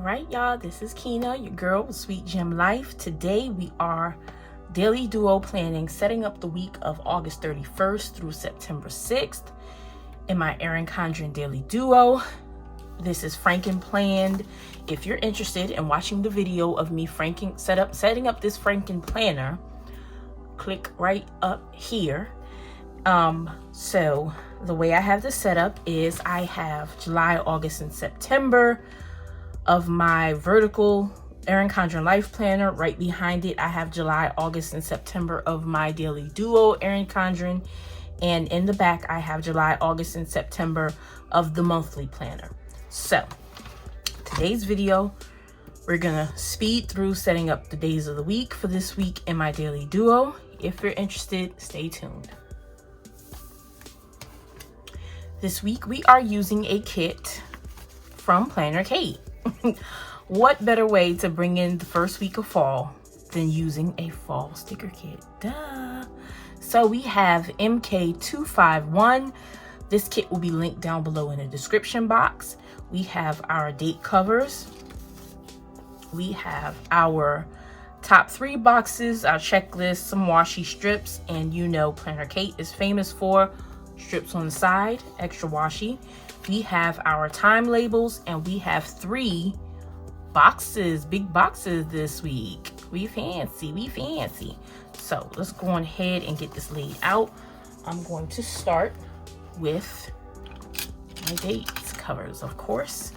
All right, y'all, this is Kina, your girl with Sweet Gem Life. Today we are daily duo planning, setting up the week of August 31st through September 6th in my Erin Condren Daily Duo. This is Franken planned. If you're interested in watching the video of me setting up this Franken planner, click right up here. So the way I have this set up is I have July, August, and September of my vertical Erin Condren Life Planner. Right behind it, I have July, August, and September of my Daily Duo Erin Condren. And in the back, I have July, August, and September of the monthly planner. So today's video, we're gonna speed through setting up the days of the week for this week in my Daily Duo. If you're interested, stay tuned. This week, we are using a kit from PlannerKate. What better way to bring in the first week of fall than using a fall sticker kit? Duh. So we have MK251. This kit will be linked down below in the description box. We have our date covers. We have our top 3 boxes, our checklist, some washi strips, and you know PlannerKate is famous for strips on the side, extra washi. We have our time labels, and we have 3 boxes, big boxes this week. We fancy. So let's go on ahead and get this laid out. I'm going to start with my dates covers, of course.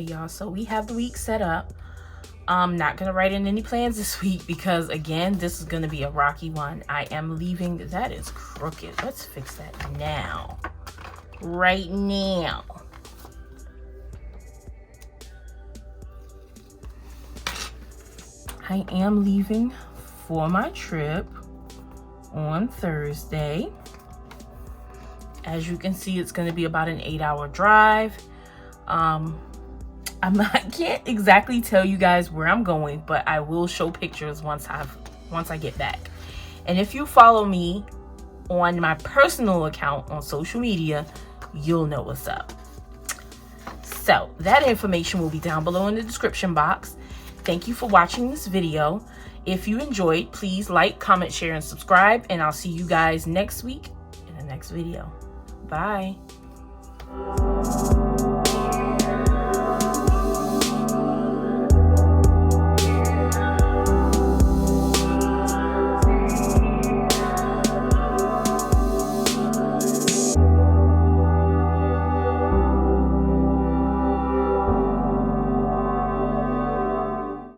Okay, y'all, so we have the week set up. I'm not gonna write in any plans this week because, again, this is gonna be a rocky one. I am leaving. That is crooked. Let's fix that now. Right now. I am leaving for my trip on Thursday. As you can see, it's going to be about an 8-hour drive. I can't exactly tell you guys where I'm going, but I will show pictures once I get back. And if you follow me on my personal account on social media, you'll know what's up. So that information will be down below in the description box. Thank you for watching this video. If you enjoyed, please like, comment, share, and subscribe. And I'll see you guys next week in the next video. Bye.